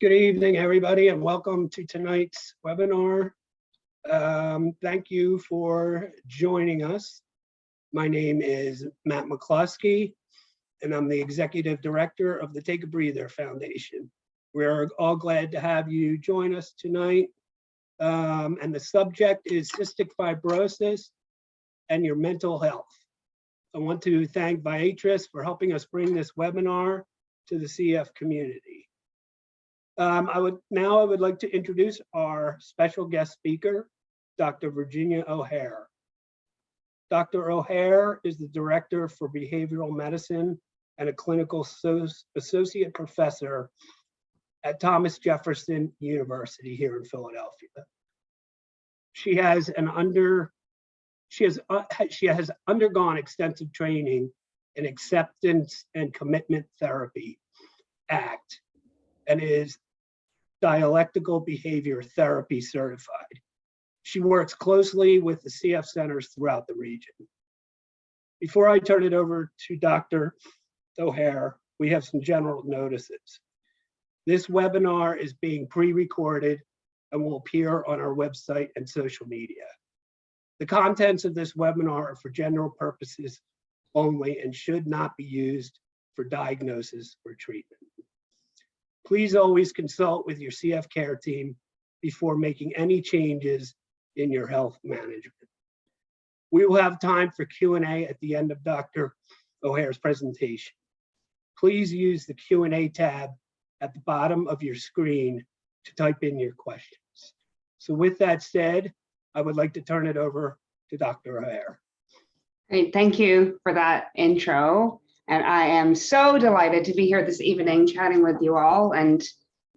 Good evening, everybody, and welcome to tonight's webinar. Thank you for joining us. My name is Matt McCluskey, and I'm the Executive Director of the Take a Breather Foundation. We're all glad to have you join us tonight. And the subject is cystic fibrosis and your mental health. I want to thank Viatris for helping us bring this webinar to the CF community. I would like to introduce our special guest speaker, Dr. Virginia O'Hare. Dr. O'Hare is the Director for Behavioral Medicine and a Clinical Associate Professor at Thomas Jefferson University here in Philadelphia. She has undergone extensive training in Acceptance and Commitment Therapy, ACT, and is dialectical behavior therapy certified. She works closely with the CF centers throughout the region. Before I turn it over to Dr. O'Hare, we have some general notices. This webinar is being pre-recorded and will appear on our website and social media. The contents of this webinar are for general purposes only and should not be used for diagnosis or treatment. Please always consult with your CF care team before making any changes in your health management. We will have time for Q&A at the end of Dr. O'Hare's presentation. Please use the Q&A tab at the bottom of your screen to type in your questions. So with that said, I would like to turn it over to Dr. O'Hare. Great, thank you for that intro. And I am so delighted to be here this evening chatting with you all. And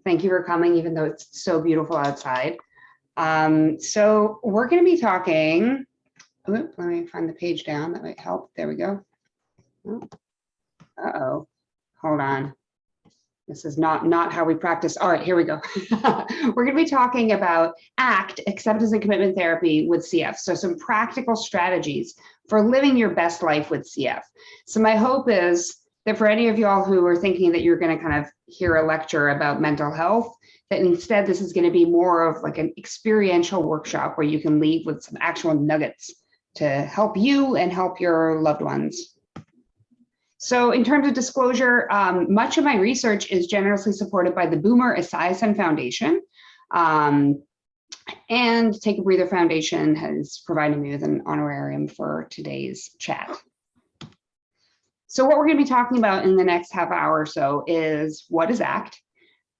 thank you for coming, even though it's so beautiful outside. So we're going to be talking, let me find the page down, that might help. There we go. Uh-oh, hold on. This is not how we practice. All right, here we go. We're going to be talking about ACT, Acceptance and Commitment Therapy with CF. So some practical strategies for living your best life with CF. So my hope is that for any of y'all who are thinking that you're going to kind of hear a lecture about mental health, that instead this is going to be more of like an experiential workshop where you can leave with some actual nuggets to help you and help your loved ones. So in terms of disclosure, much of my research is generously supported by the Boomer Esiason Foundation, and Take a Breather Foundation has provided me with an honorarium for today's chat. So what we're going to be talking about in the next half hour or so is what is ACT?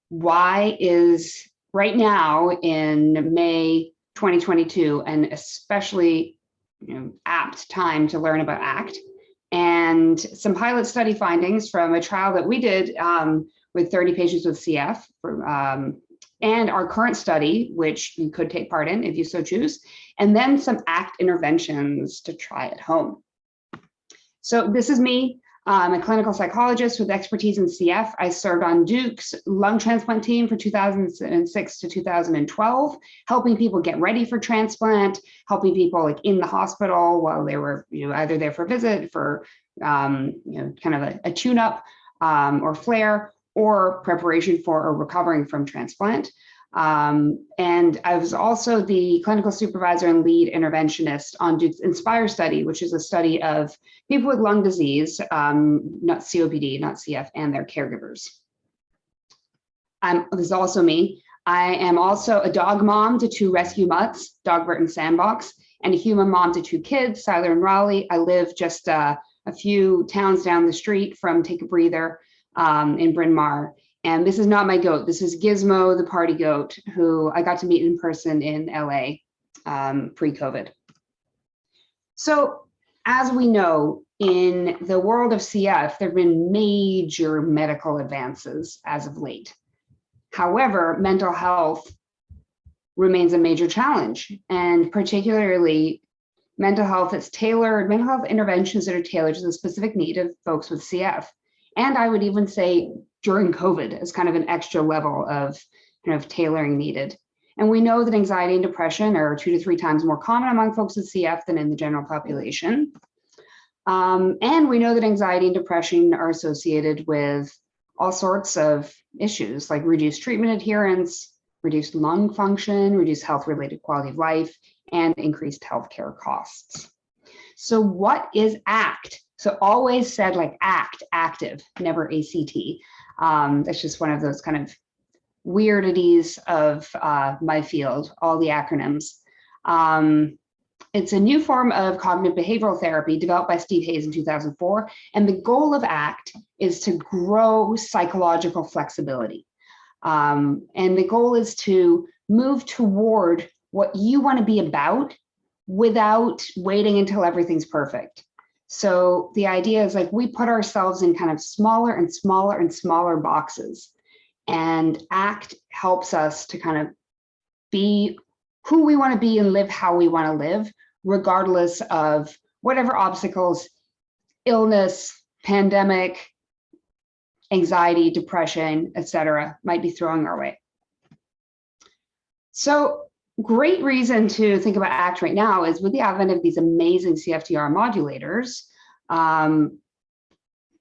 Why is right now in May 2022 an especially apt time to learn about ACT? And some pilot study findings from a trial that we did with 30 patients with CF, and our current study, which you could take part in if you so choose, and then some ACT interventions to try at home. So this is me. I'm a clinical psychologist with expertise in CF. I served on Duke's lung transplant team for 2006 to 2012, helping people get ready for transplant, helping people like in the hospital while they were either there for a visit, for kind of a tune-up or flare, or preparation for or recovering from transplant. And I was also the clinical supervisor and lead interventionist on Duke's INSPIRE study, which is a study of people with lung disease, not COPD, not CF, and their caregivers. This is also me. I am also a dog mom to 2 rescue mutts, Dogbert and Sandbox, and a human mom to 2 kids, Siler and Raleigh. I live just a few towns down the street from Take a Breather in Bryn Mawr. And this is not my goat. This is Gizmo, the party goat, who I got to meet in person in LA pre-COVID. So as we know, in the world of CF, there have been major medical advances as of late. However, mental health remains a major challenge, and particularly mental health interventions that are tailored to the specific need of folks with CF. And I would even say during COVID as kind of an extra level of tailoring needed. And we know that anxiety and depression are 2 to 3 times more common among folks with CF than in the general population. And we know that anxiety and depression are associated with all sorts of issues like reduced treatment adherence, reduced lung function, reduced health-related quality of life, and increased healthcare costs. So what is ACT? So always said like ACT, active, never ACT. That's just one of those kind of weirdities of my field, all the acronyms. It's a new form of cognitive behavioral therapy developed by Steve Hayes in 2004. And the goal of ACT is to grow psychological flexibility. And the goal is to move toward what you want to be about without waiting until everything's perfect. So the idea is like we put ourselves in kind of smaller and smaller and smaller boxes. And ACT helps us to kind of be who we want to be and live how we want to live, regardless of whatever obstacles, illness, pandemic, anxiety, depression, etc., might be throwing our way. So great reason to think about ACT right now is with the advent of these amazing CFTR modulators,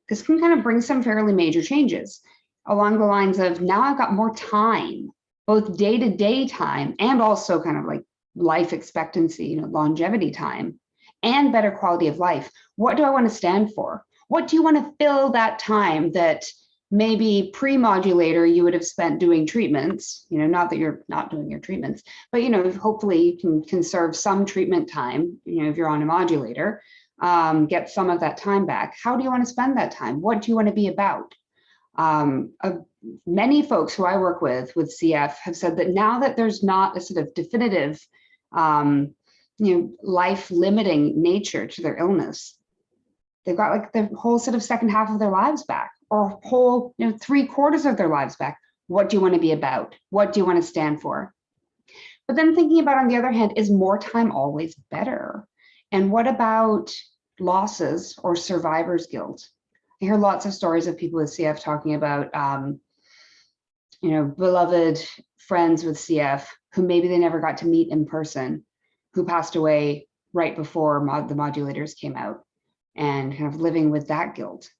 this can kind of bring some fairly major changes along the lines of now I've got more time, both day-to-day time and also kind of like life expectancy, longevity time, and better quality of life. What do I want to stand for? What do you want to fill that time that maybe pre-modulator you would have spent doing treatments, not that you're not doing your treatments, but hopefully you can conserve some treatment time, if you're on a modulator, get some of that time back. How do you want to spend that time? What do you want to be about? Many folks who I work with CF have said that now that there's not a sort of definitive, life-limiting nature to their illness, they've got like the whole sort of second half of their lives back, or whole, 3/4 of their lives back. What do you want to be about? What do you want to stand for? But then thinking about, on the other hand, is more time always better? And what about losses or survivor's guilt? I hear lots of stories of people with CF talking about, beloved friends with CF who maybe they never got to meet in person, who passed away right before the modulators came out, and kind of living with that guilt.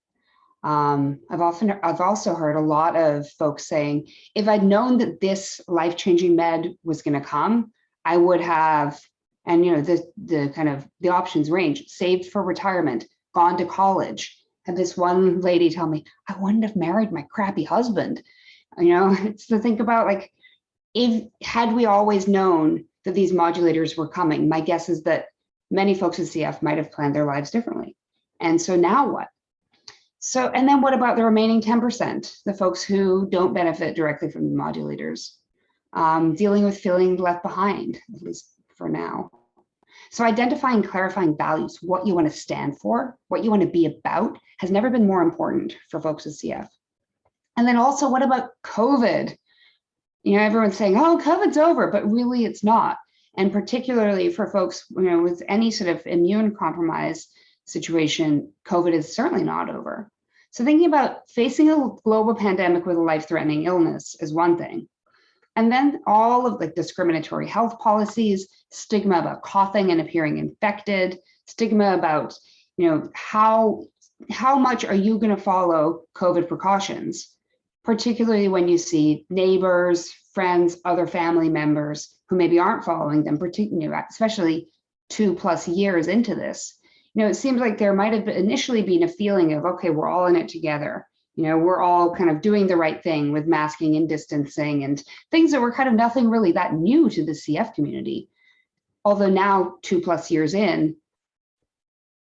I've also heard a lot of folks saying, if I'd known that this life-changing med was going to come, I would have, and the kind of the options range, saved for retirement, gone to college. Had this one lady tell me, I wouldn't have married my crappy husband. It's to think about, like, had we always known that these modulators were coming, my guess is that many folks with CF might have planned their lives differently. And so now what? So, and then what about the remaining 10%, the folks who don't benefit directly from the modulators, dealing with feeling left behind, at least for now. So identifying, clarifying values, what you want to stand for, what you want to be about, has never been more important for folks with CF. And then also, what about COVID? Everyone's saying, oh, COVID's over, but really it's not. And particularly for folks, with any sort of immune compromise situation, COVID is certainly not over. So thinking about facing a global pandemic with a life-threatening illness is one thing. And then all of the discriminatory health policies, stigma about coughing and appearing infected, stigma about, how much are you going to follow COVID precautions, particularly when you see neighbors, friends, other family members who maybe aren't following them, especially 2+ years into this. It seems like there might have initially been a feeling of, okay, we're all in it together. We're all kind of doing the right thing with masking and distancing and things that were kind of nothing really that new to the CF community. Although now 2+ years in,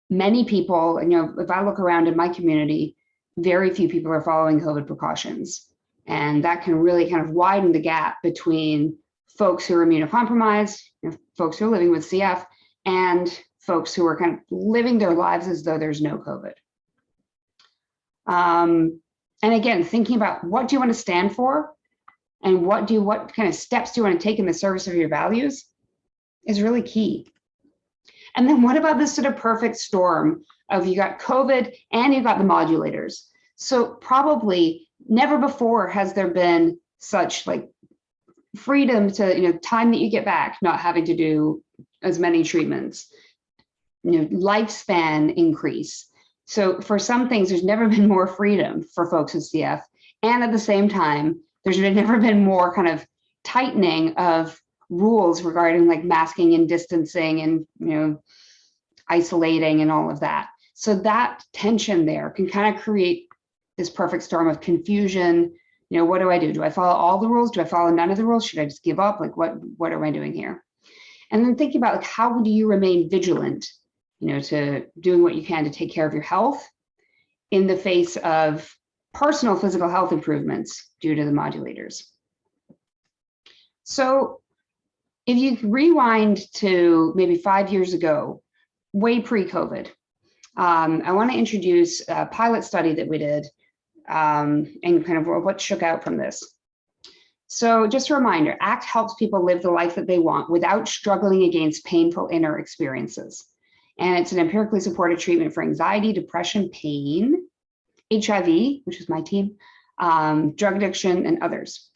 many people, if I look around in my community, very few people are following COVID precautions. And that can really kind of widen the gap between folks who are immunocompromised, folks who are living with CF, and folks who are kind of living their lives as though there's no COVID. And again, thinking about what do you want to stand for and what kind of steps do you want to take in the service of your values is really key. And then what about this sort of perfect storm of you got COVID and you got the modulators? So probably never before has there been such like freedom to, time that you get back, not having to do as many treatments, lifespan increase. So for some things, there's never been more freedom for folks with CF. And at the same time, there's never been more kind of tightening of rules regarding like masking and distancing and isolating and all of that. So that tension there can kind of create this perfect storm of confusion. What do I do? Do I follow all the rules? Do I follow none of the rules? Should I just give up? Like what am I doing here? And then thinking about like how do you remain vigilant, to doing what you can to take care of your health in the face of personal physical health improvements due to the modulators. So if you rewind to maybe 5 years ago, way pre-COVID, I want to introduce a pilot study that we did and kind of what shook out from this. So just a reminder, ACT helps people live the life that they want without struggling against painful inner experiences. And it's an empirically supported treatment for anxiety, depression, pain, HIV, which is my team, drug addiction, and others.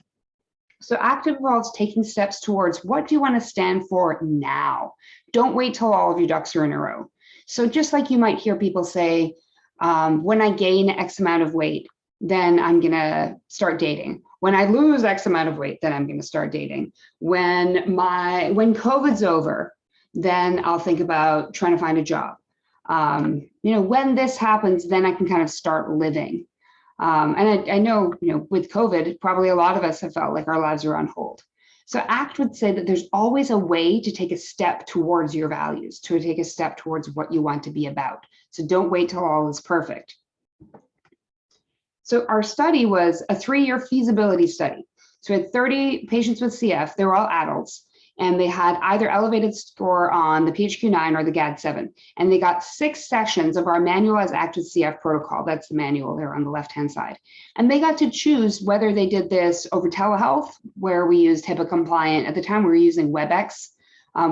So ACT involves taking steps towards what do you want to stand for now? Don't wait till all of your ducks are in a row. So just like you might hear people say, when I gain X amount of weight, then I'm going to start dating. When I lose X amount of weight, then I'm going to start dating. When COVID's over, then I'll think about trying to find a job. When this happens, then I can kind of start living. And I know, with COVID, probably a lot of us have felt like our lives are on hold. So ACT would say that there's always a way to take a step towards your values, to take a step towards what you want to be about. So don't wait till all is perfect. So our study was a 3-year feasibility study. So we had 30 patients with CF, they were all adults, and they had either elevated score on the PHQ-9 or the GAD-7. And they got 6 sessions of our manualized active CF protocol. That's the manual there on the left-hand side. And they got to choose whether they did this over telehealth, where we used HIPAA compliant. At the time, we were using WebEx.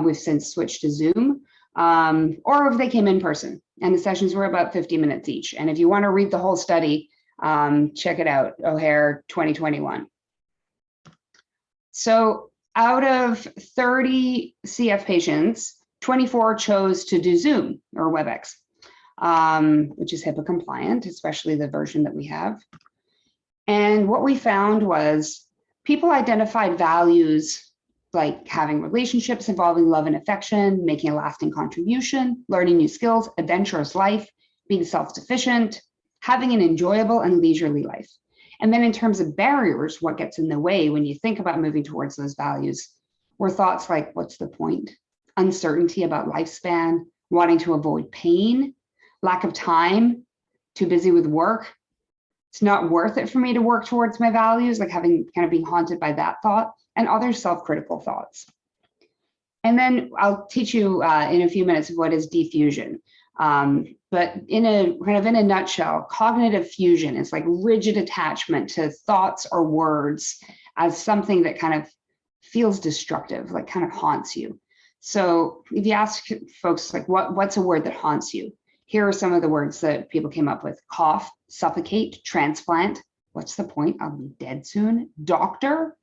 We've since switched to Zoom, or if they came in person. And the sessions were about 50 minutes each. And if you want to read the whole study, check it out, O'Hare 2021. So out of 30 CF patients, 24 chose to do Zoom or WebEx, which is HIPAA compliant, especially the version that we have. And what we found was people identified values like having relationships involving love and affection, making a lasting contribution, learning new skills, adventurous life, being self-sufficient, having an enjoyable and leisurely life. And then in terms of barriers, what gets in the way when you think about moving towards those values were thoughts like, what's the point? Uncertainty about lifespan, wanting to avoid pain, lack of time, too busy with work. It's not worth it for me to work towards my values, like having kind of being haunted by that thought, and other self-critical thoughts. And then I'll teach you in a few minutes what is diffusion. But in a nutshell, cognitive fusion is like rigid attachment to thoughts or words as something that kind of feels destructive, like kind of haunts you. So if you ask folks like what's a word that haunts you, here are some of the words that people came up with: cough, suffocate, transplant, what's the point? I'll be dead soon, doctor,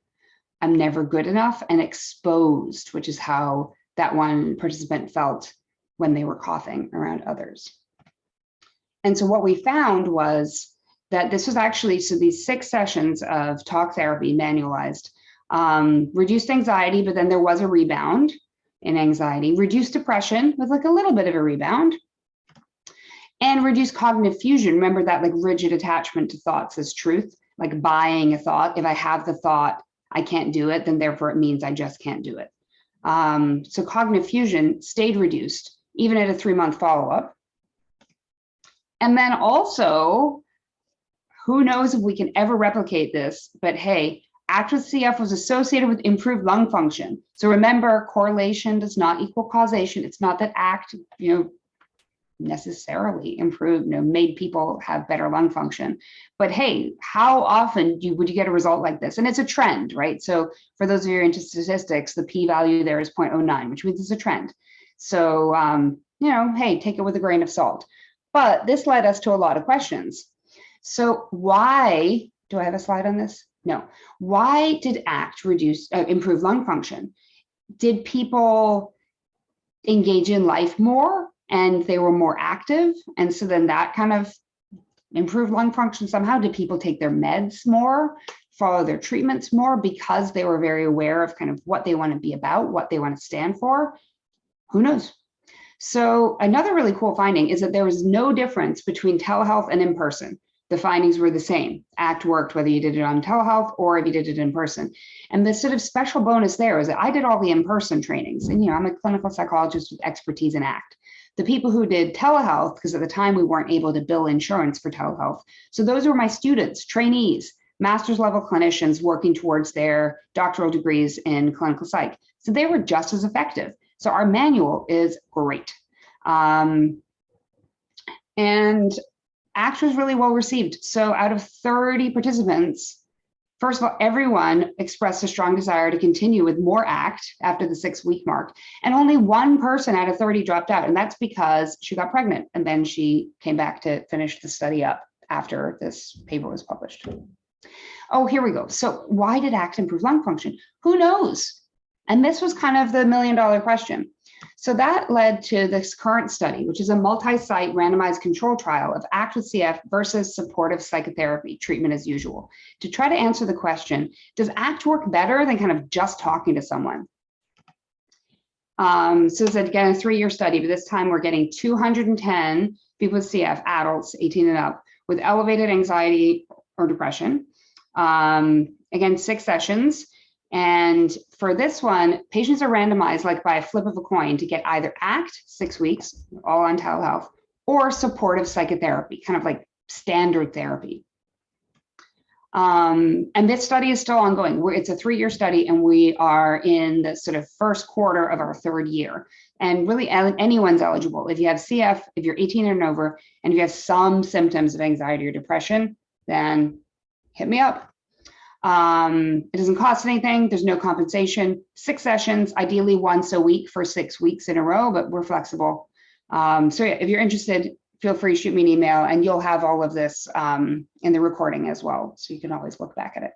I'm never good enough, and exposed, which is how that one participant felt when they were coughing around others. And so what we found was that this was actually, so these 6 sessions of talk therapy manualized, reduced anxiety, but then there was a rebound in anxiety, reduced depression with like a little bit of a rebound, and reduced cognitive fusion. Remember that like rigid attachment to thoughts as truth, like buying a thought. If I have the thought, I can't do it, then therefore it means I just can't do it. So cognitive fusion stayed reduced, even at a 3-month follow-up. And then also, who knows if we can ever replicate this, but hey, ACT with CF was associated with improved lung function. So remember, correlation does not equal causation. It's not that ACT, necessarily improved, made people have better lung function. But hey, how often would you get a result like this? And it's a trend, right? So for those of you who are into statistics, the p-value there is 0.09, which means it's a trend. So, hey, take it with a grain of salt. But this led us to a lot of questions. So why, do I have a slide on this? No. Why did ACT improve lung function? Did people engage in life more and they were more active? And so then that kind of improve lung function somehow? Did people take their meds more, follow their treatments more because they were very aware of kind of what they want to be about, what they want to stand for? Who knows? So another really cool finding is that there was no difference between telehealth and in-person. The findings were the same. ACT worked whether you did it on telehealth or if you did it in person. And the sort of special bonus there is that I did all the in-person trainings, and I'm a clinical psychologist with expertise in ACT. The people who did telehealth, because at the time we weren't able to bill insurance for telehealth, so those were my students, trainees, master's level clinicians working towards their doctoral degrees in clinical psych. So they were just as effective. So our manual is great. And ACT was really well received. So out of 30 participants, first of all, everyone expressed a strong desire to continue with more ACT after the 6-week mark. And only one person out of 30 dropped out. And that's because she got pregnant. And then she came back to finish the study up after this paper was published. Oh, here we go. So why did ACT improve lung function? Who knows? And this was kind of the million-dollar question. So that led to this current study, which is a multi-site randomized control trial of ACT with CF versus supportive psychotherapy, treatment as usual, to try to answer the question, does ACT work better than kind of just talking to someone? So it's again a 3-year study, but this time we're getting 210 people with CF, adults 18 and up, with elevated anxiety or depression. Again, 6 sessions. And for this one, patients are randomized like by a flip of a coin to get either ACT, 6 weeks, all on telehealth, or supportive psychotherapy, kind of like standard therapy. And this study is still ongoing. It's a 3-year study, and we are in the sort of first quarter of our 3rd year. And really, anyone's eligible. If you have CF, if you're 18 and over, and if you have some symptoms of anxiety or depression, then hit me up. It doesn't cost anything. There's no compensation. 6 sessions, ideally once a week for 6 weeks in a row, but we're flexible. So yeah, if you're interested, feel free to shoot me an email, and you'll have all of this in the recording as well. So you can always look back at it.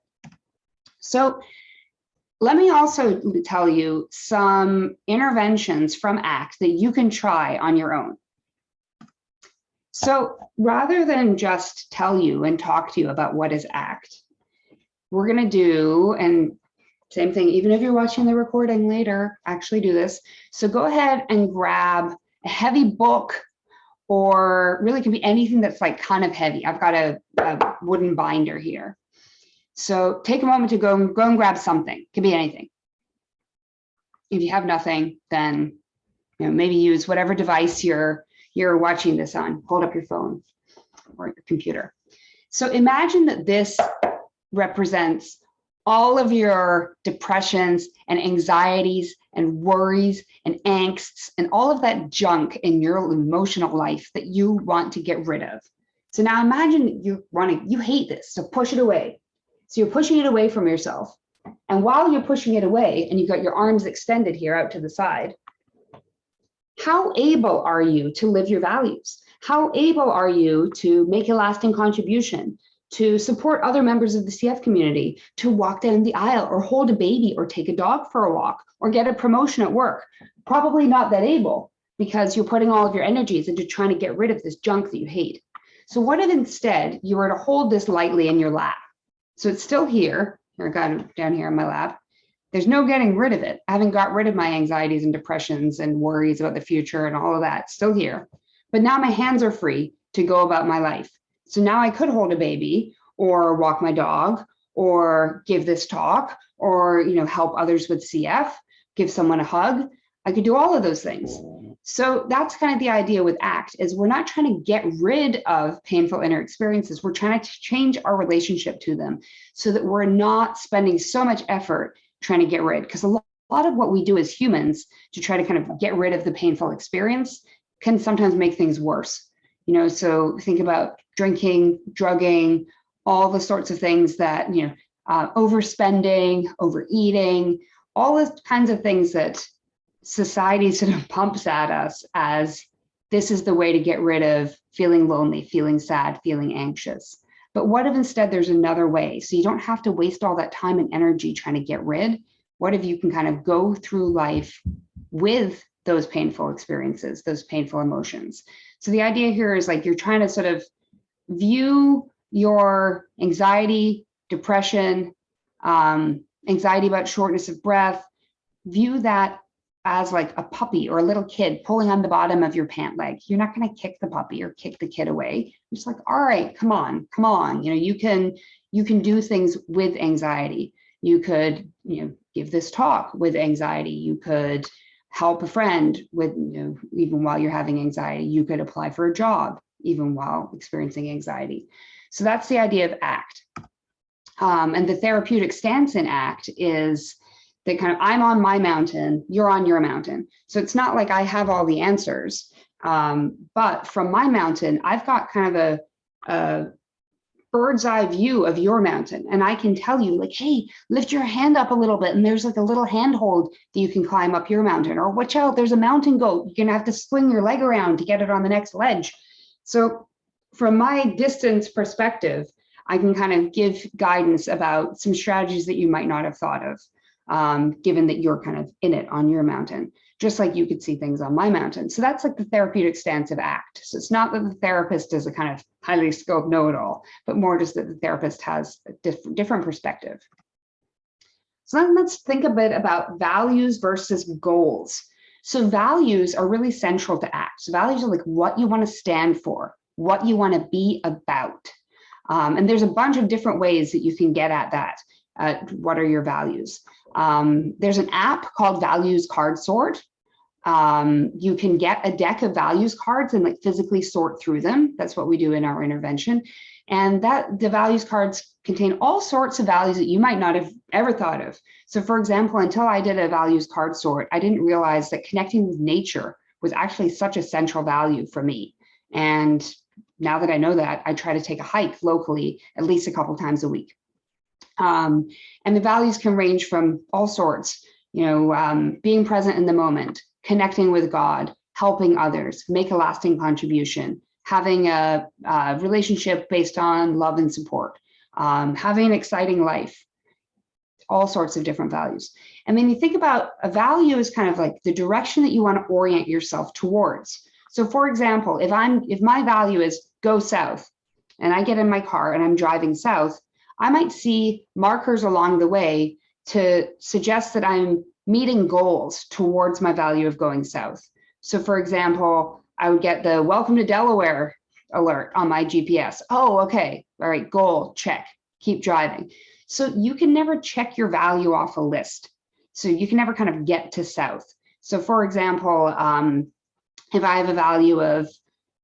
So let me also tell you some interventions from ACT that you can try on your own. So rather than just tell you and talk to you about what is ACT, we're going to do, and same thing, even if you're watching the recording later, actually do this. So go ahead and grab a heavy book, or really can be anything that's like kind of heavy. I've got a wooden binder here. So take a moment to go and grab something. It can be anything. If you have nothing, then maybe use whatever device you're watching this on. Hold up your phone or your computer. So imagine that this represents all of your depressions and anxieties and worries and angsts and all of that junk in your emotional life that you want to get rid of. So now imagine you hate this, so push it away. So you're pushing it away from yourself. And while you're pushing it away and you've got your arms extended here out to the side, how able are you to live your values? How able are you to make a lasting contribution, to support other members of the CF community, to walk down the aisle or hold a baby or take a dog for a walk or get a promotion at work? Probably not that able, because you're putting all of your energies into trying to get rid of this junk that you hate. So what if instead you were to hold this lightly in your lap? So it's still here. Here, I got it down here in my lap. There's no getting rid of it. I haven't got rid of my anxieties and depressions and worries about the future and all of that. It's still here. But now my hands are free to go about my life. So now I could hold a baby or walk my dog or give this talk or help others with CF, give someone a hug. I could do all of those things. So that's kind of the idea with ACT, is we're not trying to get rid of painful inner experiences. We're trying to change our relationship to them so that we're not spending so much effort trying to get rid. Because a lot of what we do as humans to try to kind of get rid of the painful experience can sometimes make things worse. So think about drinking, drugging, all the sorts of things that, overspending, overeating, all the kinds of things that society sort of pumps at us as this is the way to get rid of feeling lonely, feeling sad, feeling anxious. But what if instead there's another way? So you don't have to waste all that time and energy trying to get rid. What if you can kind of go through life with those painful experiences, those painful emotions? So the idea here is like you're trying to sort of view your anxiety, depression, anxiety about shortness of breath, view that as like a puppy or a little kid pulling on the bottom of your pant leg. You're not going to kick the puppy or kick the kid away. You're just like, all right, come on, come on. You know, you can do things with anxiety. You could, you know, give this talk with anxiety. You could help a friend with, you know, even while you're having anxiety. You could apply for a job even while experiencing anxiety. So that's the idea of ACT. And the therapeutic stance in ACT is that kind of, I'm on my mountain, you're on your mountain. So it's not like I have all the answers, but from my mountain, I've got kind of a bird's eye view of your mountain. And I can tell you like, hey, lift your hand up a little bit. And there's like a little handhold that you can climb up your mountain, or watch out, there's a mountain goat. You're gonna have to swing your leg around to get it on the next ledge. So from my distance perspective, I can kind of give guidance about some strategies that you might not have thought of. Given that you're kind of in it on your mountain, just like you could see things on my mountain. So that's like the therapeutic stance of ACT. So it's not that the therapist is a kind of highly skilled know-it-all, but more just that the therapist has a different perspective. So then let's think a bit about values versus goals. So values are really central to ACT. So values are like what you want to stand for, what you want to be about. And there's a bunch of different ways that you can get at that. What are your values? There's an app called Values Card Sort. You can get a deck of values cards and like physically sort through them. That's what we do in our intervention. And that the values cards contain all sorts of values that you might not have ever thought of. So for example, until I did a values card sort, I didn't realize that connecting with nature was actually such a central value for me. And now that I know that, I try to take a hike locally at least a couple times a week. And the values can range from all sorts, you know, being present in the moment, connecting with God, helping others, make a lasting contribution, having a relationship based on love and support, having an exciting life, all sorts of different values. And then you think about a value is kind of like the direction that you want to orient yourself towards. So for example, if my value is go south and I get in my car and I'm driving south, I might see markers along the way to suggest that I'm meeting goals towards my value of going south. So for example, I would get the welcome to Delaware alert on my GPS. Oh, okay. All right. Goal, check, keep driving. So you can never check your value off a list. So you can never kind of get to south. So for example, if I have a value of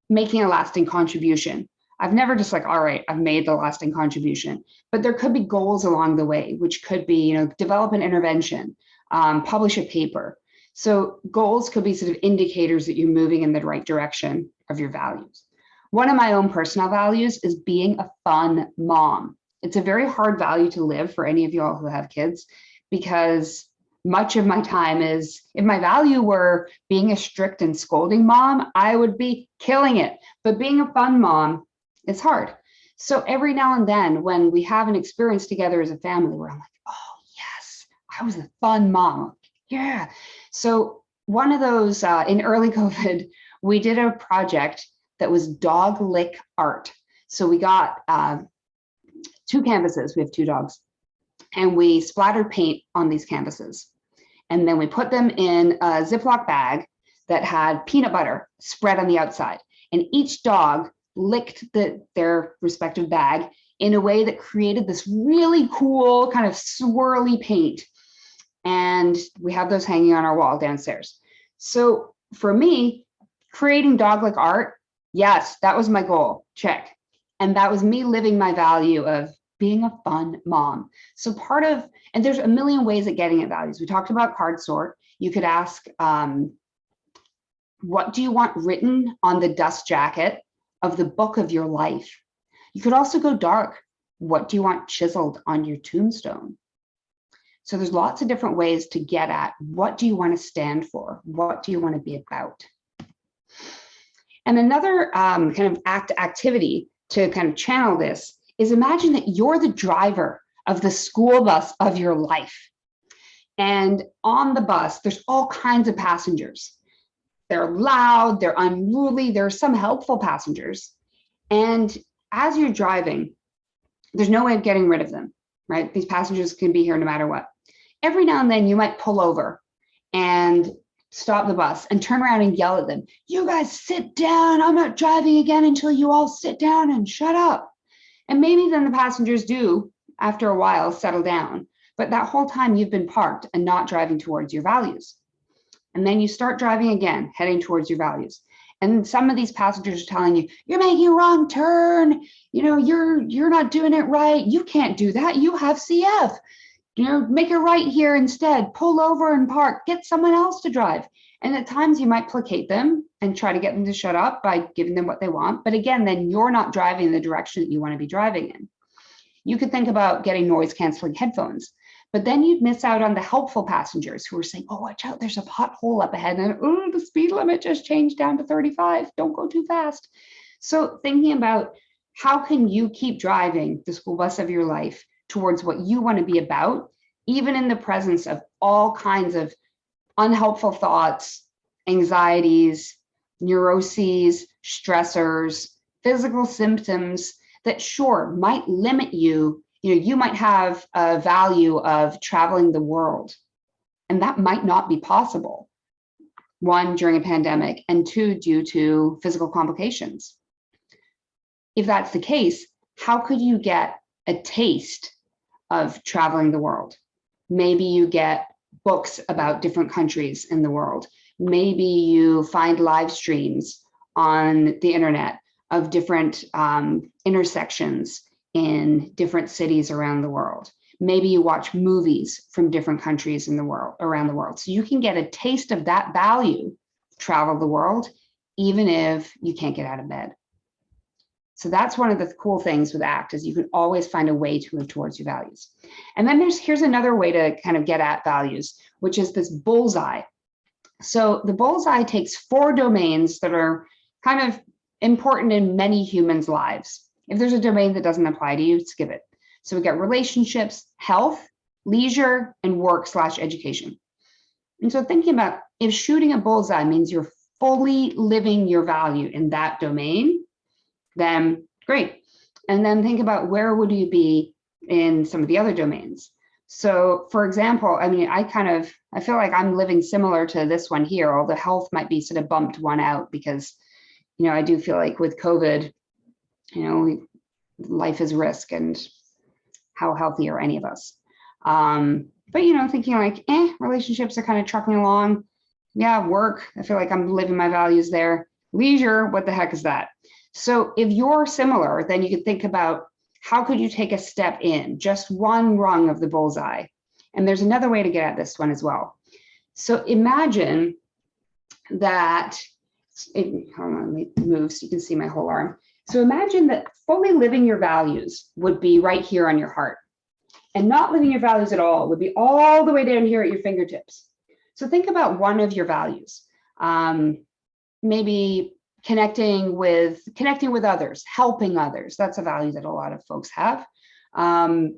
making a lasting contribution, I've never just like, all right, I've made the lasting contribution, but there could be goals along the way, which could be, you know, develop an intervention, publish a paper. So goals could be sort of indicators that you're moving in the right direction of your values. One of my own personal values is being a fun mom. It's a very hard value to live for any of you all who have kids, because much of my time is, if my value were being a strict and scolding mom, I would be killing it. But being a fun mom, it's hard. So every now and then when we have an experience together as a family where I'm like, oh yes, I was a fun mom. Yeah. So one of those in early COVID, we did a project that was dog lick art. So we got 2 canvases, we have 2 dogs, and we splattered paint on these canvases. And then we put them in a Ziploc bag that had peanut butter spread on the outside. And each dog licked their respective bag in a way that created this really cool kind of swirly paint. And we have those hanging on our wall downstairs. So for me, creating dog-lick art, yes, that was my goal, check. And that was me living my value of being a fun mom. So part of, and there's a million ways at getting at values. We talked about card sort. You could ask, what do you want written on the dust jacket of the book of your life? You could also go dark. What do you want chiseled on your tombstone? So there's lots of different ways to get at what do you want to stand for? What do you want to be about? And another kind of activity to kind of channel this is imagine that you're the driver of the school bus of your life. And on the bus, there's all kinds of passengers. They're loud, they're unruly, there are some helpful passengers. And as you're driving, there's no way of getting rid of them, right? These passengers can be here no matter what. Every now and then you might pull over and stop the bus and turn around and yell at them. You guys sit down. I'm not driving again until you all sit down and shut up. And maybe then the passengers do, after a while, settle down. But that whole time you've been parked and not driving towards your values. And then you start driving again, heading towards your values. And some of these passengers are telling you, you're making a wrong turn. You know, you're not doing it right. You can't do that. You have CF. You know, make a right here instead. Pull over and park. Get someone else to drive. And at times you might placate them and try to get them to shut up by giving them what they want. But again, then you're not driving in the direction that you want to be driving in. You could think about getting noise canceling headphones. But then you'd miss out on the helpful passengers who are saying, oh, watch out, there's a pothole up ahead. And oh, the speed limit just changed down to 35. Don't go too fast. So thinking about how can you keep driving the school bus of your life towards what you want to be about, even in the presence of all kinds of unhelpful thoughts, anxieties, neuroses, stressors, physical symptoms that sure might limit you. You know, you might have a value of traveling the world, and that might not be possible. One, during a pandemic, and two, due to physical complications. If that's the case, how could you get a taste of traveling the world? Maybe you get books about different countries in the world. Maybe you find live streams on the internet of different intersections in different cities around the world. Maybe you watch movies from different countries in the world, around the world. So you can get a taste of that value, travel the world, even if you can't get out of bed. So that's one of the cool things with ACT is you can always find a way to move towards your values. And then here's another way to kind of get at values, which is this bullseye. So the bullseye takes 4 domains that are kind of important in many humans' lives. If there's a domain that doesn't apply to you, skip it. So we got relationships, health, leisure, and work/education. And so thinking about if shooting a bullseye means you're fully living your value in that domain, then great. And then think about where would you be in some of the other domains. So for example, I mean, I feel like I'm living similar to this one here, although health might be sort of bumped one out because, you know, I do feel like with COVID, you know, life is risk and how healthy are any of us? But, you know, thinking like, relationships are kind of trucking along. Yeah, work, I feel like I'm living my values there. Leisure, what the heck is that? So if you're similar, then you could think about how could you take a step in, just one rung of the bullseye? And there's another way to get at this one as well. So imagine that, hold on, let me move so you can see my whole arm. So imagine that fully living your values would be right here on your heart, and not living your values at all would be all the way down here at your fingertips. So think about one of your values, maybe connecting with others, helping others. That's a value that a lot of folks have. And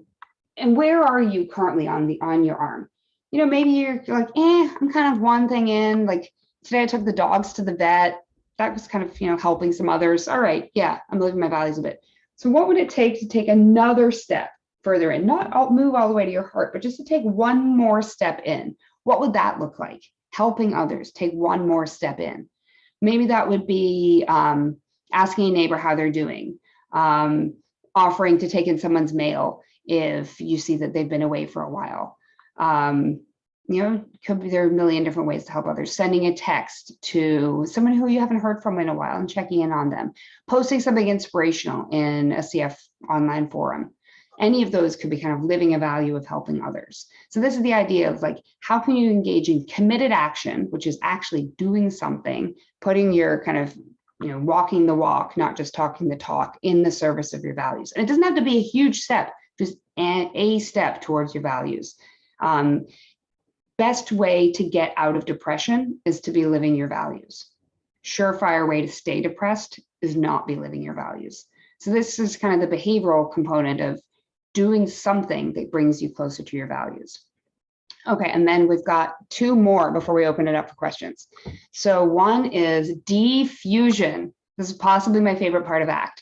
where are you currently on your arm? You know, maybe you're like, I'm kind of one thing in. Like today, I took the dogs to the vet. That was kind of, you know, helping some others. All right, yeah, I'm living my values a bit. So what would it take to take another step further in? Not move all the way to your heart, but just to take one more step in. What would that look like? Helping others, take one more step in. Maybe that would be asking a neighbor how they're doing, offering to take in someone's mail if you see that they've been away for a while. You know, there are a million different ways to help others. Sending a text to someone who you haven't heard from in a while and checking in on them. Posting something inspirational in a CF online forum. Any of those could be kind of living a value of helping others. So this is the idea of like, how can you engage in committed action, which is actually doing something, putting your kind of, you know, walking the walk, not just talking the talk, in the service of your values. And it doesn't have to be a huge step, just a step towards your values. Best way to get out of depression is to be living your values. Surefire way to stay depressed is not be living your values. So this is kind of the behavioral component of doing something that brings you closer to your values. Okay, and then we've got 2 more before we open it up for questions. So one is diffusion. This is possibly my favorite part of ACT.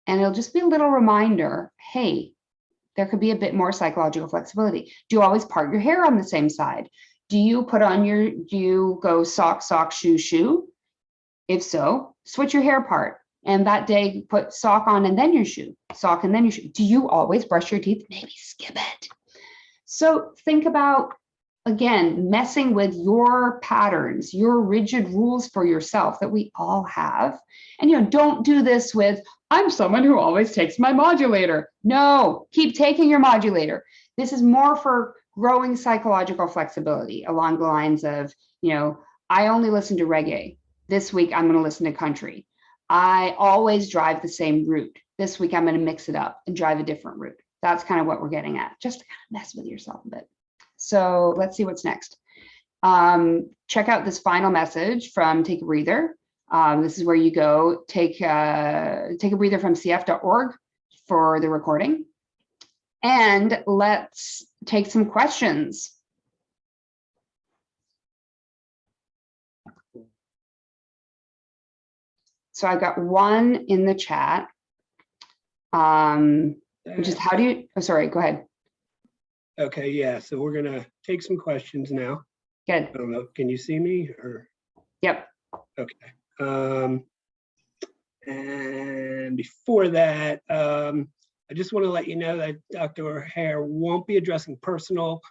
And it'll just be a little reminder, hey, there could be a bit more psychological flexibility. Do you always part your hair on the same side? Do you go sock, sock, shoe, shoe? If so, switch your hair part. And that day, put sock on and then your shoe, sock and then your shoe. Do you always brush your teeth? Maybe skip it. So think about, again, messing with your patterns, your rigid rules for yourself that we all have. And, don't do this with, I'm someone who always takes my modulator. No, keep taking your modulator. This is more for growing psychological flexibility along the lines of, I only listen to reggae. This week, I'm going to listen to country. I always drive the same route. This week, I'm going to mix it up and drive a different route. That's kind of what we're getting at, just to kind of mess with yourself a bit. So let's see what's next. Check out this final message from Take a Breather. This is where you go take a breather from cf.org for the recording. And let's take some questions. So I've got one in the chat, which is sorry, go ahead. Okay, yeah, so we're gonna take some questions now. Good. I don't know, can you see me or? Yep. Okay. And before that, I just want to let you know that Dr. Hare won't be addressing personal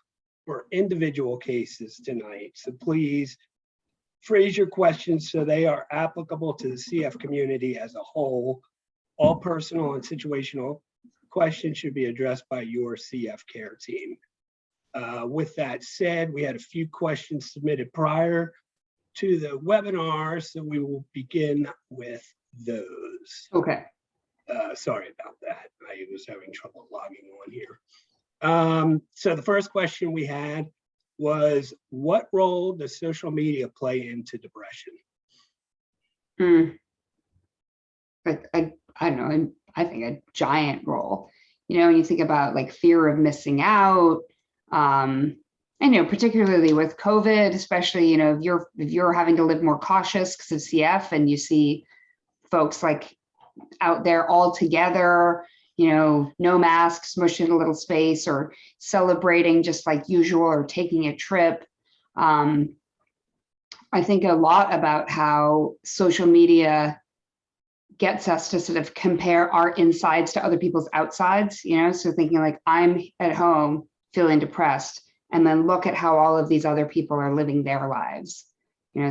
or individual cases tonight. So please phrase your questions so they are applicable to the CF community as a whole. All personal and situational questions should be addressed by your CF care team. With that said, we had a few questions submitted prior to the webinar, so we will begin with those. Okay. Sorry about that. I was having trouble logging on here. So the first question we had was, what role does social media play into depression? I don't know. I think a giant role. When you think about like fear of missing out, and particularly with COVID, especially if you're having to live more cautious because of CF, and you see folks like out there all together, no masks, smushed in a little space, or celebrating just like usual, or taking a trip. I think a lot about how social media gets us to sort of compare our insides to other people's outsides, so thinking like, I'm at home feeling depressed, and then look at how all of these other people are living their lives.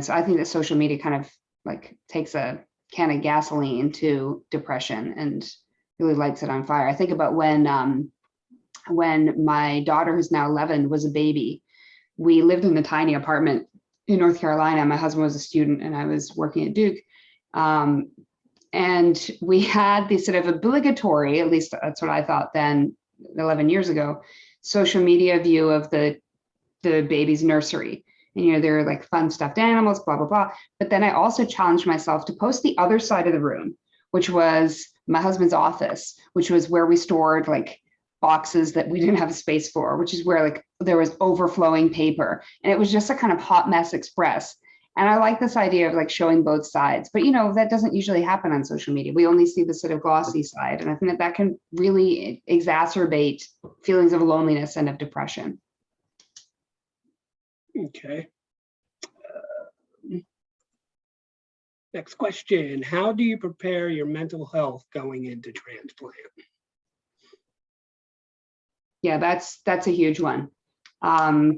So I think that social media kind of like takes a can of gasoline to depression and really lights it on fire. I think about when my daughter, who's now 11, was a baby. We lived in a tiny apartment in North Carolina. My husband was a student and I was working at Duke. And we had this sort of obligatory, at least that's what I thought then, 11 years ago, social media view of the baby's nursery. And, there are like fun stuffed animals, blah, blah, blah. But then I also challenged myself to post the other side of the room, which was my husband's office, which was where we stored like boxes that we didn't have space for, which is where like there was overflowing paper. And it was just a kind of hot mess express. And I like this idea of like showing both sides, but that doesn't usually happen on social media. We only see the sort of glossy side. And I think that can really exacerbate feelings of loneliness and of depression. Okay. Next question. How do you prepare your mental health going into transplant? Yeah, that's a huge one. I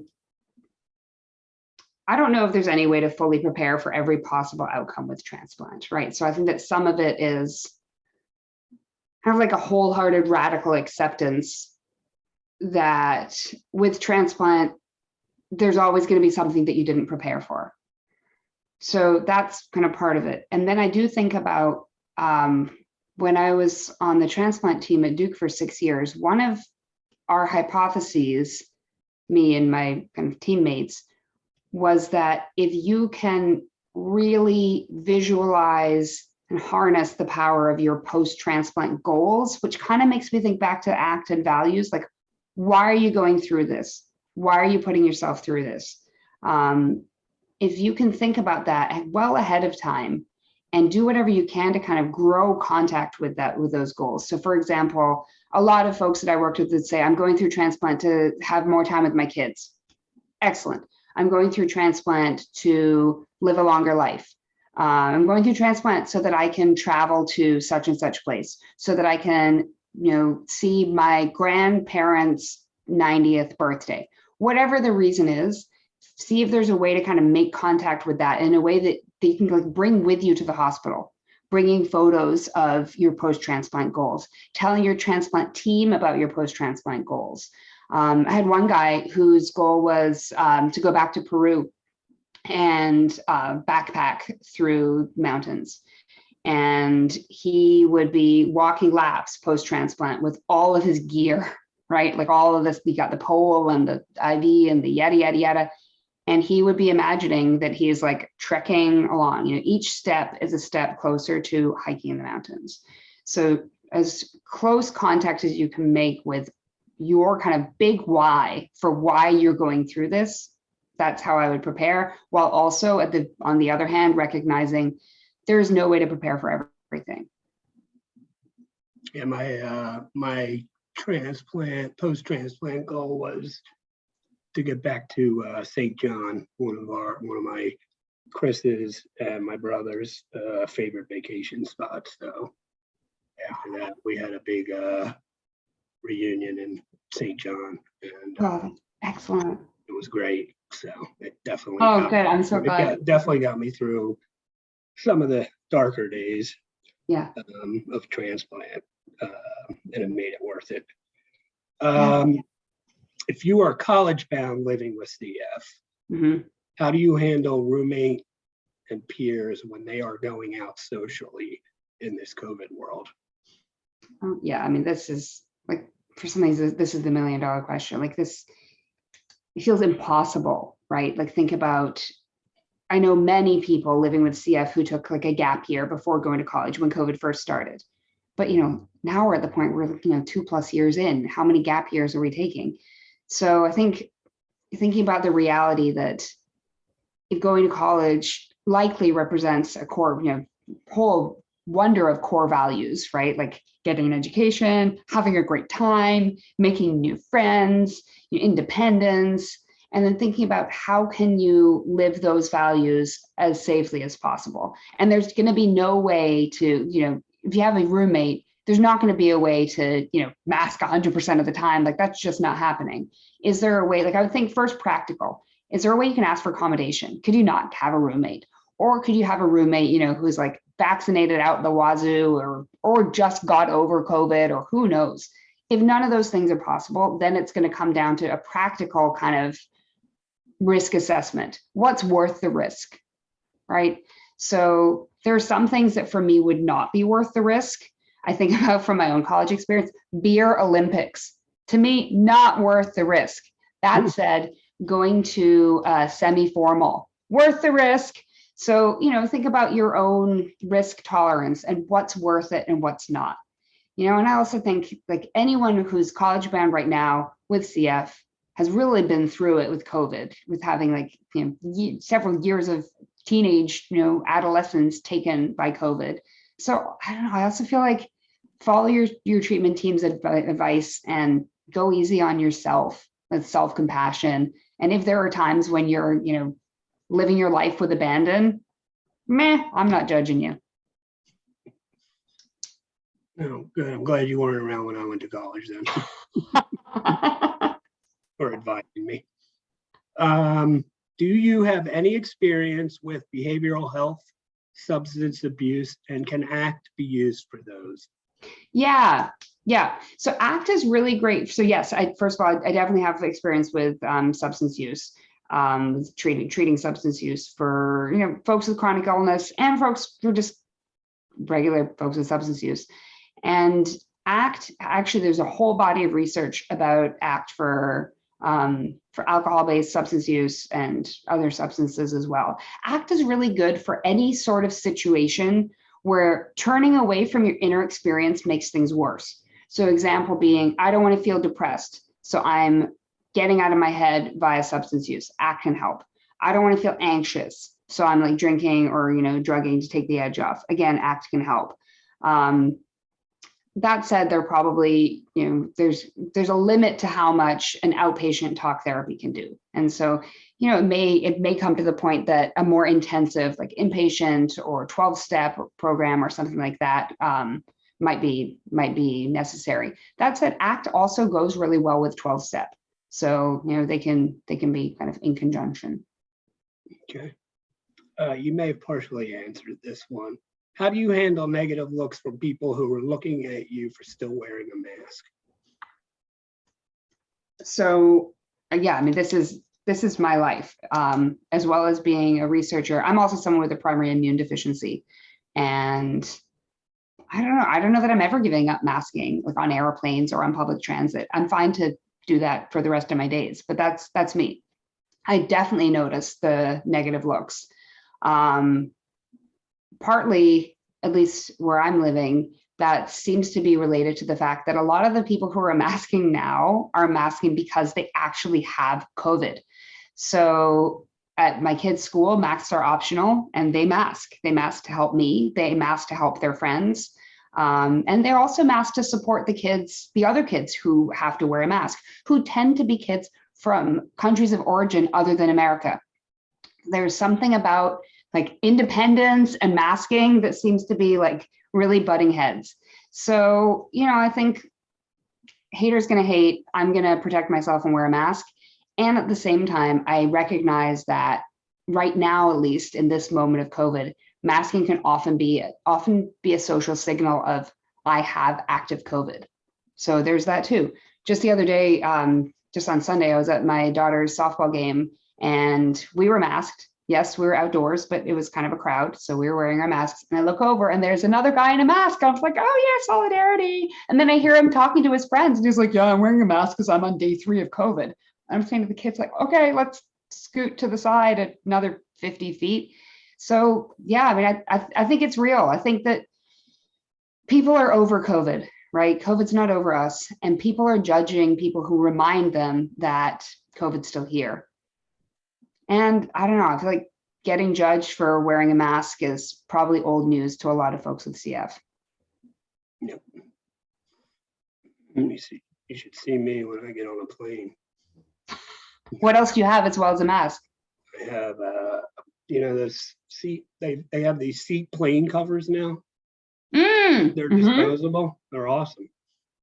don't know if there's any way to fully prepare for every possible outcome with transplant, right? So I think that some of it is kind of like a wholehearted radical acceptance that with transplant, there's always going to be something that you didn't prepare for. So that's kind of part of it. And then I do think about when I was on the transplant team at Duke for 6 years, one of our hypotheses, me and my kind of teammates, was that if you can really visualize and harness the power of your post-transplant goals, which kind of makes me think back to ACT and values, like, why are you going through this? Why are you putting yourself through this? If you can think about that well ahead of time and do whatever you can to kind of grow contact with those goals. So for example, a lot of folks that I worked with would say, I'm going through transplant to have more time with my kids. Excellent. I'm going through transplant to live a longer life. I'm going through transplant so that I can travel to such and such place, so that I can, see my grandparents' 90th birthday. Whatever the reason is, see if there's a way to kind of make contact with that in a way that they can like bring with you to the hospital, bringing photos of your post-transplant goals, telling your transplant team about your post-transplant goals. I had one guy whose goal was to go back to Peru and backpack through mountains. And he would be walking laps post-transplant with all of his gear, right? Like all of this, we got the pole and the IV and the yada, yada, yada. And he would be imagining that he is like trekking along, each step is a step closer to hiking in the mountains. So as close contact as you can make with your kind of big why for why you're going through this, that's how I would prepare, while also on the other hand, recognizing there's no way to prepare for everything. Yeah, my post-transplant goal was to get back to St. John, one of my Chris's and my brother's favorite vacation spots. So after that, we had a big reunion in St. John, and excellent. It was great. So it definitely. Oh, good. I'm so glad. Definitely got me through some of the darker days. Yeah. Of transplant, and it made it worth it. If you are college bound living with CF, how do you handle roommate and peers when they are going out socially in this COVID world? Yeah, I mean, this is like, for some reason, this is the $1 million question. Like this, it feels impossible, right? Like think about, I know many people living with CF who took like a gap year before going to college when COVID first started. But, now we're at the point where, 2+ years in, how many gap years are we taking? So I think thinking about the reality that if going to college likely represents a core, whole wonder of core values, right? Like getting an education, having a great time, making new friends, independence, and then thinking about how can you live those values as safely as possible. And there's going to be no way to, if you have a roommate, there's not going to be a way to, mask 100% of the time. Like that's just not happening. Is there a way, like I would think first practical, is there a way you can ask for accommodation? Could you not have a roommate? Or could you have a roommate, who's like vaccinated out the wazoo or just got over COVID or who knows? If none of those things are possible, then it's going to come down to a practical kind of risk assessment. What's worth the risk, right? So there are some things that for me would not be worth the risk. I think about from my own college experience, beer Olympics, to me, not worth the risk. That said, going to semi-formal, worth the risk. So, think about your own risk tolerance and what's worth it and what's not. And I also think like anyone who's college bound right now with CF has really been through it with COVID, with having like, several years of teenage, adolescence taken by COVID. So I don't know. I also feel like follow your treatment team's advice and go easy on yourself with self-compassion. And if there are times when you're, living your life with abandon, I'm not judging you. Oh, good. I'm glad you weren't around when I went to college then. Or advising me. Do you have any experience with behavioral health, substance abuse, and can ACT be used for those? Yeah. So ACT is really great. So yes, first of all, I definitely have experience with substance use, treating substance use for folks with chronic illness and folks who are just regular folks with substance use. And ACT, actually, there's a whole body of research about ACT for alcohol-based substance use and other substances as well. ACT is really good for any sort of situation where turning away from your inner experience makes things worse. So example being, I don't want to feel depressed, so I'm getting out of my head via substance use. ACT can help. I don't want to feel anxious, So I'm like drinking or, drugging to take the edge off. Again, ACT can help. That said, there probably, there's a limit to how much an outpatient talk therapy can do. And so, it may come to the point that a more intensive like inpatient or 12-step program or something like that might be necessary. That said, ACT also goes really well with 12-step. So, they can be kind of in conjunction. Okay. You may have partially answered this one. How do you handle negative looks from people who are looking at you for still wearing a mask? So yeah, I mean, this is my life, as well as being a researcher. I'm also someone with a primary immune deficiency, and I don't know that I'm ever giving up masking, like on airplanes or on public transit. I'm fine to do that for the rest of my days, but that's me. I definitely notice the negative looks. Partly, at least where I'm living, that seems to be related to the fact that a lot of the people who are masking now are masking because they actually have COVID. So at my kids' school, masks are optional and they mask. They mask to help me, they mask to help their friends. And they're also masked to support the other kids who have to wear a mask, who tend to be kids from countries of origin other than America. There's something about like independence and masking that seems to be like really butting heads. So, I think haters gonna hate, I'm gonna protect myself and wear a mask. And at the same time, I recognize that right now, at least in this moment of COVID, masking can often be a social signal of I have active COVID. So there's that too. Just the other day, just on Sunday, I was at my daughter's softball game and we were masked. Yes, we were outdoors, but it was kind of a crowd. So we were wearing our masks and I look over and there's another guy in a mask. I was like, oh yeah, solidarity. And then I hear him talking to his friends and he's like, yeah, I'm wearing a mask because I'm on day 3 of COVID. I'm saying to the kids like, okay, let's scoot to the side at another 50 feet. So yeah, I mean, I think it's real. I think that people are over COVID, right? COVID's not over us. And people are judging people who remind them that COVID's still here. And I don't know, I feel like getting judged for wearing a mask is probably old news to a lot of folks with CF. Yep. Let me see. You should see me when I get on a plane. What else do you have as well as a mask? I have, this seat, they have these seat plane covers now. They're disposable. They're awesome.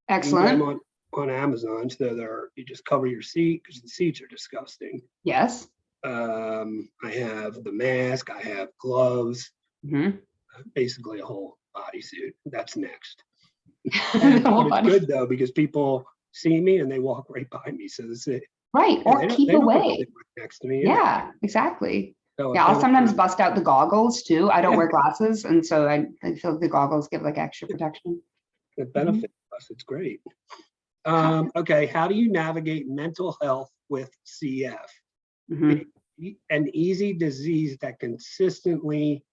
Excellent. On Amazon, so you just cover your seat because the seats are disgusting. Yes. I have the mask, I have gloves, basically a whole bodysuit. That's next. But it's good though, because people see me and they walk right by me. So that's it. Right. Or keep away. Right next to me. Yeah, exactly. So yeah, I'll sometimes bust out the goggles too. I don't wear glasses. And so I feel like the goggles give like extra protection. The benefit of us, it's great. Okay, how do you navigate mental health with CF? An easy disease that consistently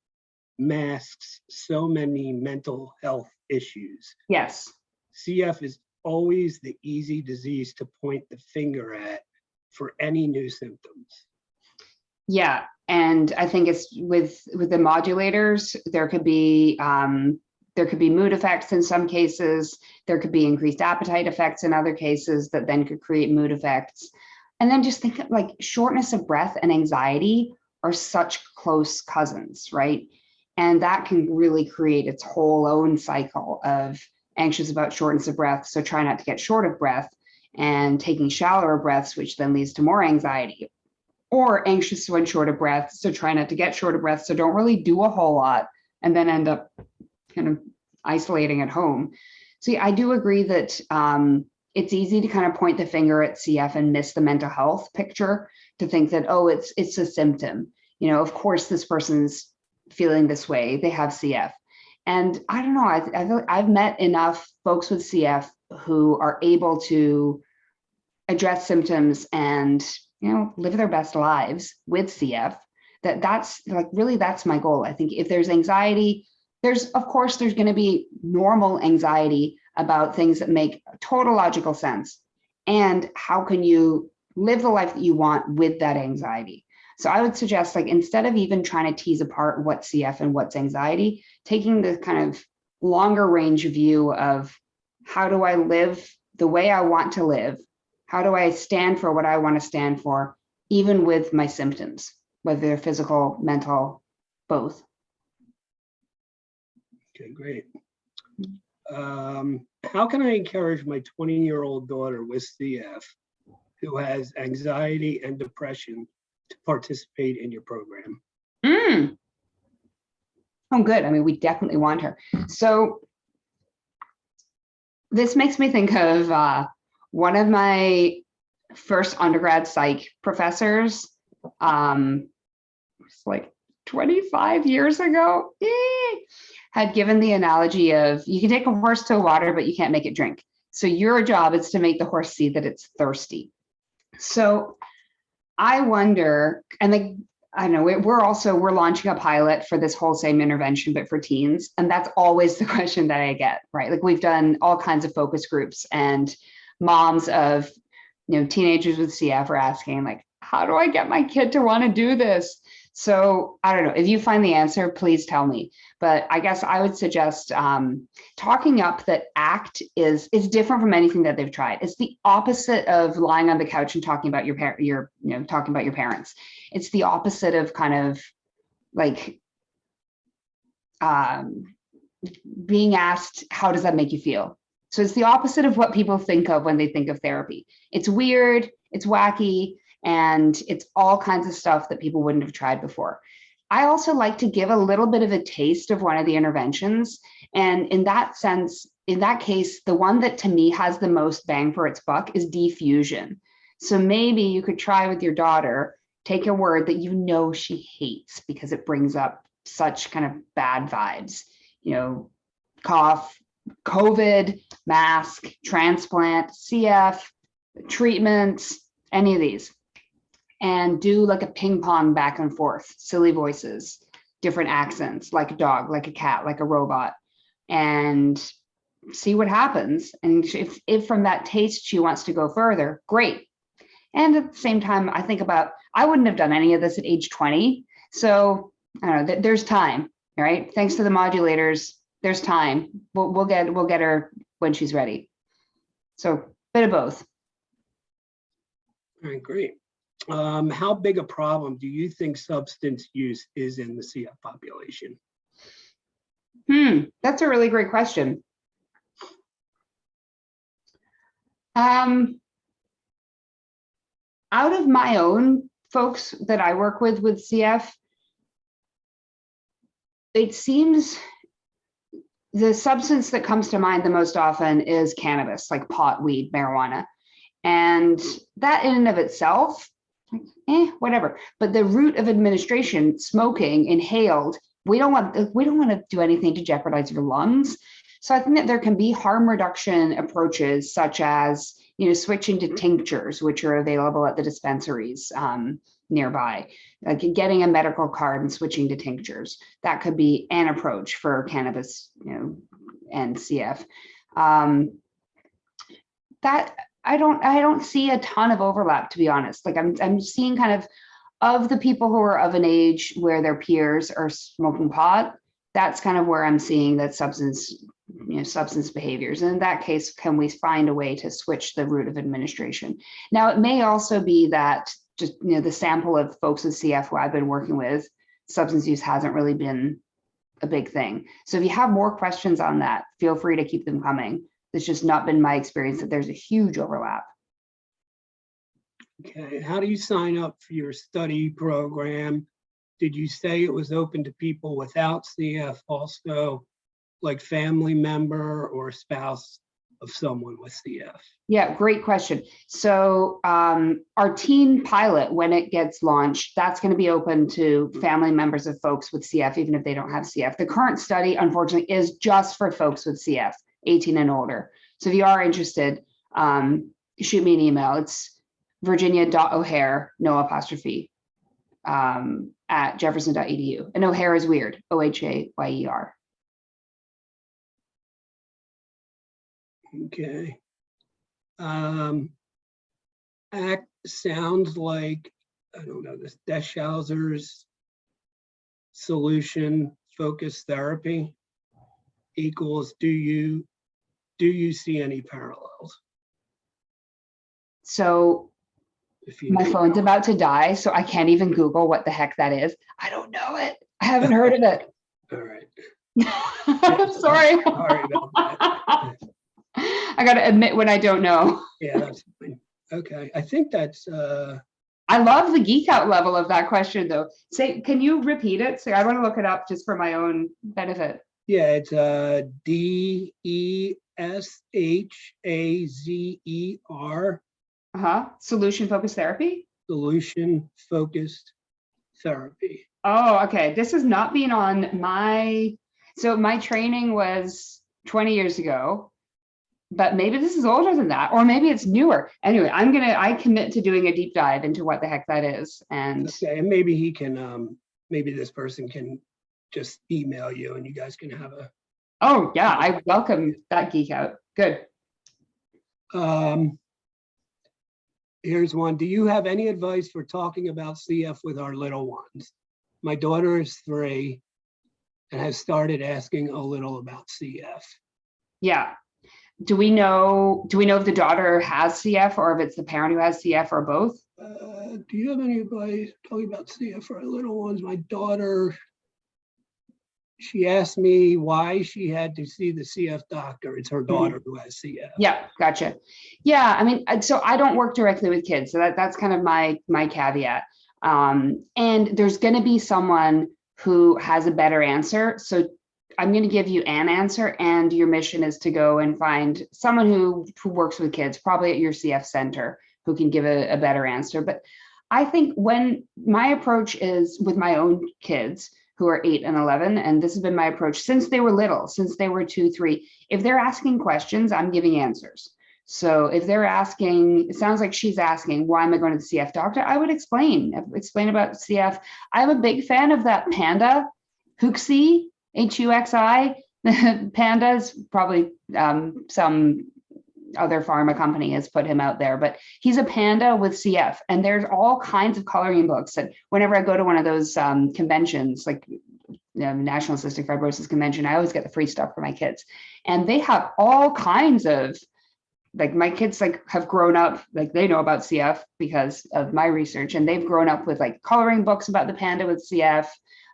masks so many mental health issues. Yes. CF is always the easy disease to point the finger at for any new symptoms. Yeah, and I think it's with the modulators, there could be mood effects in some cases, there could be increased appetite effects in other cases that then could create mood effects. And then just think of like shortness of breath and anxiety are such close cousins, right? And that can really create its whole own cycle of anxious about shortness of breath, so try not to get short of breath, and taking shallower breaths, which then leads to more anxiety. Or anxious when short of breath, so try not to get short of breath, so don't really do a whole lot, and then end up kind of isolating at home. So yeah, I do agree that it's easy to kind of point the finger at CF and miss the mental health picture, to think that, oh, it's a symptom. Of course, this person's feeling this way, they have CF. And I don't know, I feel like I've met enough folks with CF who are able to address symptoms and, live their best lives with CF, that's like, really, that's my goal. I think if there's anxiety, there's going to be normal anxiety about things that make total logical sense. And how can you live the life that you want with that anxiety? So I would suggest, like, instead of even trying to tease apart what's CF and what's anxiety, taking the kind of longer range view of how do I live the way I want to live? How do I stand for what I want to stand for, even with my symptoms, whether they're physical, mental, both? Okay, great. How can I encourage my 20-year-old daughter with CF who has anxiety and depression to participate in your program? Oh, good. I mean, we definitely want her. So this makes me think of one of my first undergrad psych professors, it's like 25 years ago, had given the analogy of you can take a horse to water, but you can't make it drink. So your job is to make the horse see that it's thirsty. So I wonder, and like, I know we're launching a pilot for this whole same intervention, but for teens. And that's always the question that I get, right? Like, we've done all kinds of focus groups, and moms of, teenagers with CF are asking, like, how do I get my kid to want to do this? So I don't know, if you find the answer, please tell me. But I guess I would suggest talking up that ACT is different from anything that they've tried. It's the opposite of lying on the couch and talking about talking about your parents. It's the opposite of kind of like being asked, how does that make you feel? So it's the opposite of what people think of when they think of therapy. It's weird, it's wacky, and it's all kinds of stuff that people wouldn't have tried before. I also like to give a little bit of a taste of one of the interventions. And in that sense, in that case, the one that to me has the most bang for its buck is defusion. So maybe you could try with your daughter, take a word that you know she hates because it brings up such kind of bad vibes, cough, COVID, mask, transplant, CF, treatments, any of these. And do like a ping pong back and forth, silly voices, different accents, like a dog, like a cat, like a robot, and see what happens. And if from that taste she wants to go further, great. And at the same time, I think about, I wouldn't have done any of this at age 20. So I don't know, there's time, right? Thanks to the modulators, there's time. We'll get her when she's ready. So bit of both. All right, great. How big a problem do you think substance use is in the CF population? That's a really great question. Out of my own folks that I work with CF, it seems the substance that comes to mind the most often is cannabis, like pot, weed, marijuana. And that in and of itself, whatever. But the route of administration, smoking, inhaled, we don't want to do anything to jeopardize your lungs. So I think that there can be harm reduction approaches, such as switching to tinctures, which are available at the dispensaries nearby, like getting a medical card and switching to tinctures. That could be an approach for cannabis, and CF. That I don't see a ton of overlap, to be honest. Like I'm seeing kind of the people who are of an age where their peers are smoking pot. That's kind of where I'm seeing that substance behaviors. And in that case, can we find a way to switch the route of administration? Now, it may also be that just the sample of folks with CF who I've been working with, substance use hasn't really been a big thing. So if you have more questions on that, feel free to keep them coming. It's just not been my experience that there's a huge overlap. Okay, how do you sign up for your study program? Did you say it was open to people without CF also, like family member or spouse of someone with CF? Yeah, great question. So our teen pilot, when it gets launched, that's going to be open to family members of folks with CF, even if they don't have CF. The current study, unfortunately, is just for folks with CF, 18 and older. So if you are interested, shoot me an email. It's virginia.o'hare, no apostrophe, at jefferson.edu. And O'Hare is weird, OHAYER. Okay. ACT sounds like I don't know, this Deschauser's solution focused therapy equals do you see any parallels? So If you my know. phone's about to die, so I can't even Google what the heck that is. I don't know it. I haven't heard of it. All right. I'm sorry. Sorry about that. I got to admit when I don't know. Yeah, that's fine. Okay, I think that's I love the geek out level of that question though. Say, can you repeat it? So I want to look it up just for my own benefit. yeah, it's DESHAZER, Solution focused therapy. solution focused therapy. Oh, okay. This has not been on so my training was 20 years ago, but maybe this is older than that, or maybe it's newer. Anyway, I commit to doing a deep dive into what the heck that is. And Okay, and maybe he can, maybe this person can just email you and you guys can have a. oh yeah, I welcome that geek out. Good. Here's one. Do you have any advice for talking about CF with our little ones? My daughter is 3 and has started asking a little about CF. Yeah. Do we know if the daughter has CF or if it's the parent who has CF or both? Do you have any advice talking about CF for our little ones? My daughter, she asked me why she had to see the CF doctor. It's her daughter who has CF. Yeah, gotcha. Yeah, I mean, so I don't work directly with kids, so that's kind of my caveat. And there's going to be someone who has a better answer. So I'm going to give you an answer, and your mission is to go and find someone who works with kids, probably at your CF center, who can give a better answer. But I think when my approach is with my own kids who are 8 and 11, and this has been my approach since they were little, since they were 2, 3, if they're asking questions, I'm giving answers. So if they're asking, it sounds like she's asking, why am I going to the CF doctor? I would explain about CF. I'm a big fan of that panda, Huxi, HUXI. Pandas, probably some other pharma company has put him out there, but he's a panda with CF. And there's all kinds of coloring books. And whenever I go to one of those conventions, like National Cystic Fibrosis Convention, I always get the free stuff for my kids. And they have all kinds of, like my kids have grown up, like they know about CF because of my research, and they've grown up with like coloring books about the panda with CF.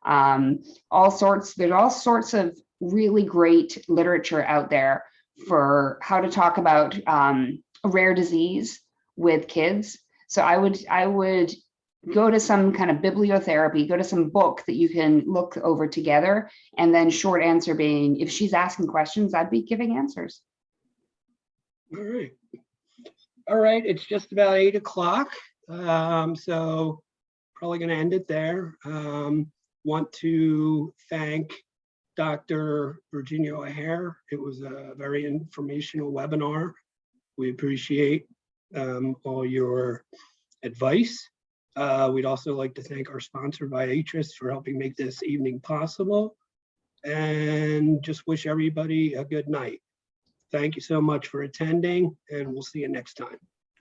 There's all sorts of really great literature out there for how to talk about a rare disease with kids. So I would go to some kind of bibliotherapy, go to some book that you can look over together, and then short answer being, if she's asking questions, I'd be giving answers. All right, it's just about 8 o'clock. So probably going to end it there. Want to thank Dr. Virginia O'Hare. It was a very informational webinar. We appreciate all your advice. We'd also like to thank our sponsor, Viatris, for helping make this evening possible, and just wish everybody a good night. Thank you so much for attending, and we'll see you next time.